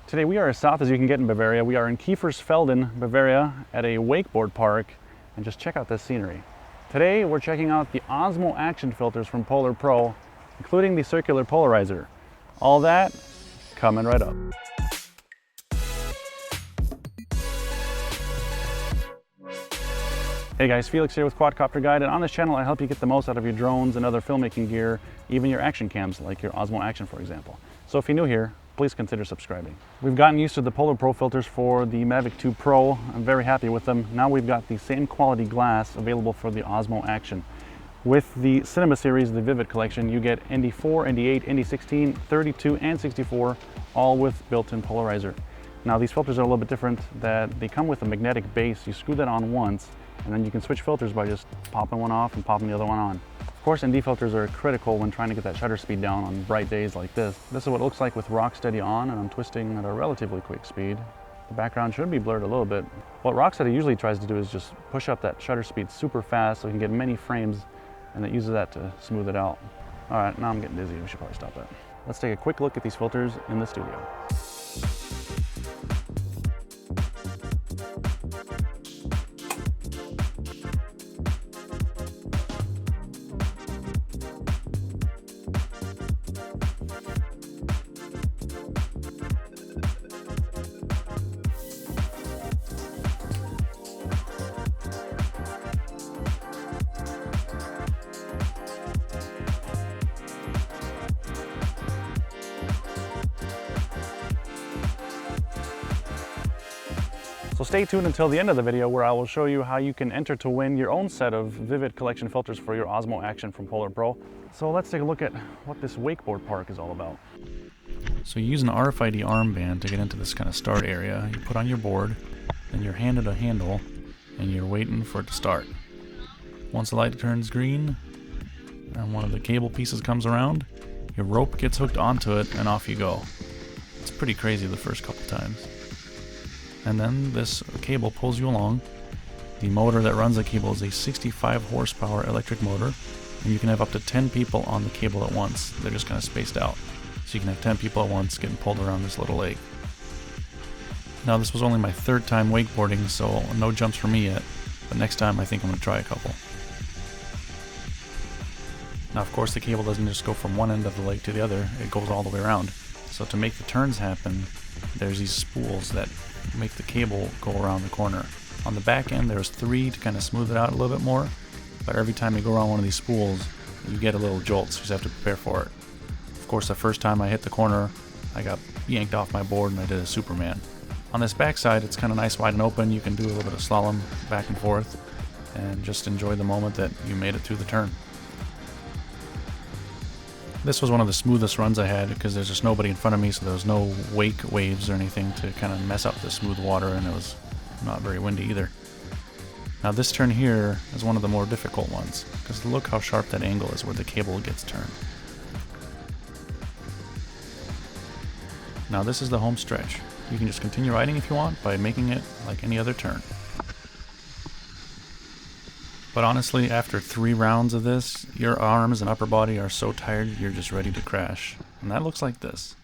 Today we are as south as you can get in Bavaria. We are in Kiefersfelden, Bavaria at a wakeboard park, and just check out this scenery. Today we're checking out the Osmo Action Filters from Polar Pro, including the circular polarizer. All that coming right up. Hey guys, Felix here with Quadcopterguide, and on this channel I help you get the most out of your drones and other filmmaking gear, even your action cams like your Osmo Action for example. So if you're new here, please consider subscribing. We've gotten used to the Polar Pro filters for the Mavic 2 Pro. I'm very happy with them. Now we've got the same quality glass available for the Osmo Action. With the Cinema series, the Vivid collection, you get ND4, ND8, ND16, 32, and 64, all with built-in polarizer. Now these filters are a little bit different, that they come with a magnetic base. You screw that on once, and then you can switch filters by just popping one off and popping the other one on. Of course, ND filters are critical when trying to get that shutter speed down on bright days like this. This is what it looks like with rock steady on, and I'm twisting at a relatively quick speed. The background should be blurred a little bit. What Rocksteady usually tries to do is just push up that shutter speed super fast so you can get many frames, and it uses that to smooth it out. All right, now I'm getting dizzy. We should probably stop that. Let's take a quick look at these filters in the studio. So stay tuned until the end of the video where I will show you how you can enter to win your own set of Vivid collection filters for your Osmo Action from Polar Pro. So let's take a look at what this wakeboard park is all about. So you use an RFID armband to get into this kind of start area. You put on your board, then you're handed a handle, and you're waiting for it to start. Once the light turns green, and one of the cable pieces comes around, your rope gets hooked onto it, and off you go. It's pretty crazy the first couple times. And then this cable pulls you along. The motor that runs the cable is a 65 horsepower electric motor, and you can have up to 10 people on the cable at once. They're just kind of spaced out. So you can have 10 people at once getting pulled around this little lake. Now this was only my third time wakeboarding, so no jumps for me yet, but next time I think I'm going to try a couple. Now of course the cable doesn't just go from one end of the lake to the other, it goes all the way around. So to make the turns happen, there's these spools that make the cable go around the corner. On the back end there's 3 to kind of smooth it out a little bit more, but every time you go around one of these spools you get a little jolt, so you just have to prepare for it. Of course the first time I hit the corner I got yanked off my board and I did a Superman. On this back side it's kind of nice wide and open, you can do a little bit of slalom back and forth and just enjoy the moment that you made it through the turn. This was one of the smoothest runs I had because there's just nobody in front of me, so there was no wake waves or anything to kind of mess up the smooth water, and it was not very windy either. Now this turn here is one of the more difficult ones because look how sharp that angle is where the cable gets turned. Now this is the home stretch. You can just continue riding if you want by making it like any other turn. But honestly, after 3 rounds of this, your arms and upper body are so tired you're just ready to crash. And that looks like this.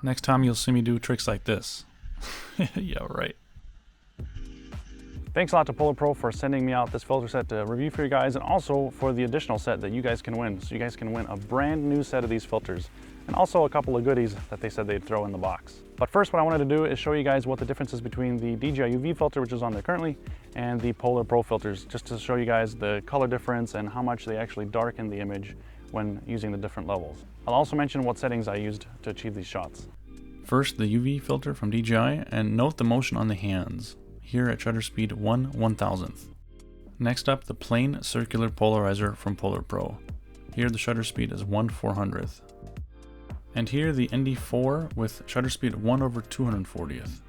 Next time you'll see me do tricks like this. Yeah, right. Thanks a lot to Polar Pro for sending me out this filter set to review for you guys, and also for the additional set that you guys can win. So you guys can win a brand new set of these filters, and also a couple of goodies that they said they'd throw in the box. But first, what I wanted to do is show you guys what the difference is between the DJI UV filter, which is on there currently, and the Polar Pro filters, just to show you guys the color difference and how much they actually darken the image when using the different levels. I'll also mention what settings I used to achieve these shots. First, the UV filter from DJI, and note the motion on the hands, here at shutter speed 1/1000th. Next up, the plain circular polarizer from Polar Pro. Here the shutter speed is 1/400th. And here the ND4 with shutter speed 1/240th.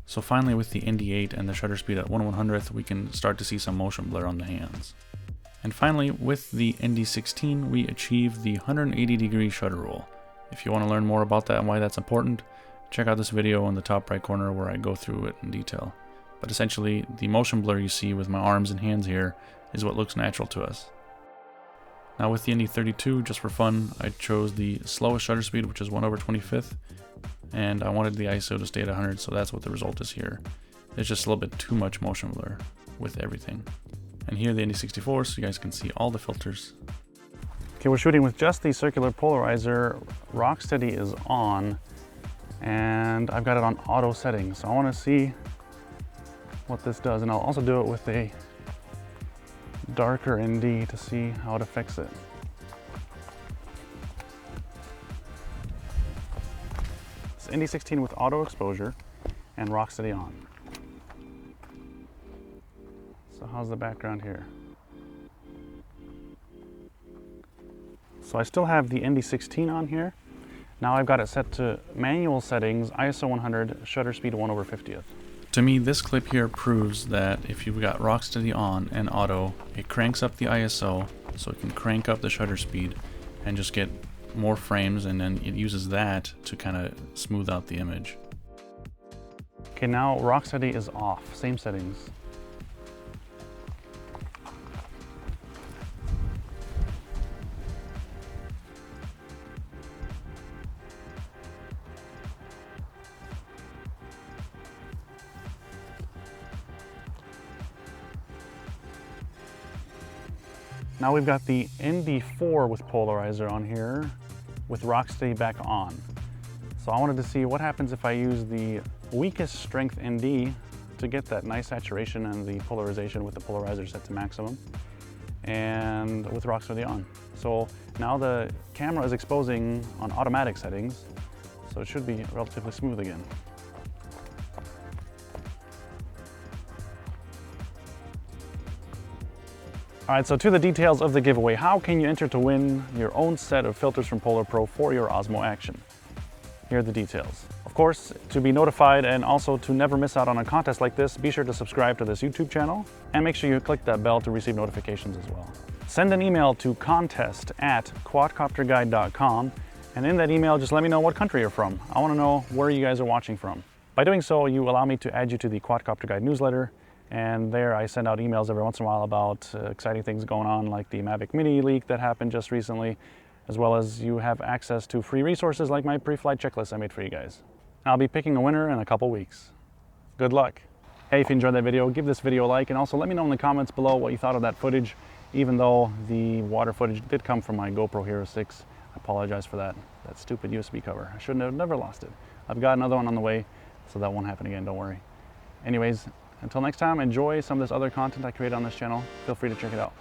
So finally with the ND8 and the shutter speed at 1/100th, we can start to see some motion blur on the hands. And finally with the ND16 we achieve the 180-degree shutter roll. If you want to learn more about that and why that's important, check out this video in the top right corner where I go through it in detail. But essentially, the motion blur you see with my arms and hands here is what looks natural to us. Now with the ND32, just for fun, I chose the slowest shutter speed, which is 1/25th, and I wanted the ISO to stay at 100, so that's what the result is here. It's just a little bit too much motion blur with everything. And here the ND64, so you guys can see all the filters. Okay, we're shooting with just the circular polarizer. Rocksteady is on, and I've got it on auto settings, so I want to see what this does, and I'll also do it with a darker ND to see how it affects it. It's ND16 with auto exposure and Rocksteady on. So how's the background here? So I still have the ND16 on here. Now I've got it set to manual settings, ISO 100, shutter speed 1/50th. To me, this clip here proves that if you've got Rocksteady on and auto, it cranks up the ISO, so it can crank up the shutter speed and just get more frames, and then it uses that to kind of smooth out the image. Okay, now Rocksteady is off, same settings. Now we've got the ND4 with polarizer on here with Rocksteady back on. So I wanted to see what happens if I use the weakest strength ND to get that nice saturation and the polarization with the polarizer set to maximum, and with Rocksteady on. So now the camera is exposing on automatic settings, so it should be relatively smooth again. All right, so to the details of the giveaway. How can you enter to win your own set of filters from Polar Pro for your Osmo Action? Here are the details. Of course, to be notified and also to never miss out on a contest like this, be sure to subscribe to this YouTube channel and make sure you click that bell to receive notifications as well. Send an email to contest@quadcopterguide.com, and in that email, just let me know what country you're from. I want to know where you guys are watching from. By doing so, you allow me to add you to the Quadcopter Guide newsletter, and there I send out emails every once in a while about exciting things going on, like the Mavic Mini leak that happened just recently, as well as you have access to free resources like my pre-flight checklist I made for you guys. I'll be picking a winner in a couple weeks. Good luck. Hey, if you enjoyed that video, give this video a like, and also let me know in the comments below what you thought of that footage. Even though the water footage did come from my GoPro Hero 6, I apologize for that stupid USB cover. I shouldn't have never lost it. I've got another one on the way, so that won't happen again, don't worry. Anyways, until next time, enjoy some of this other content I create on this channel. Feel free to check it out.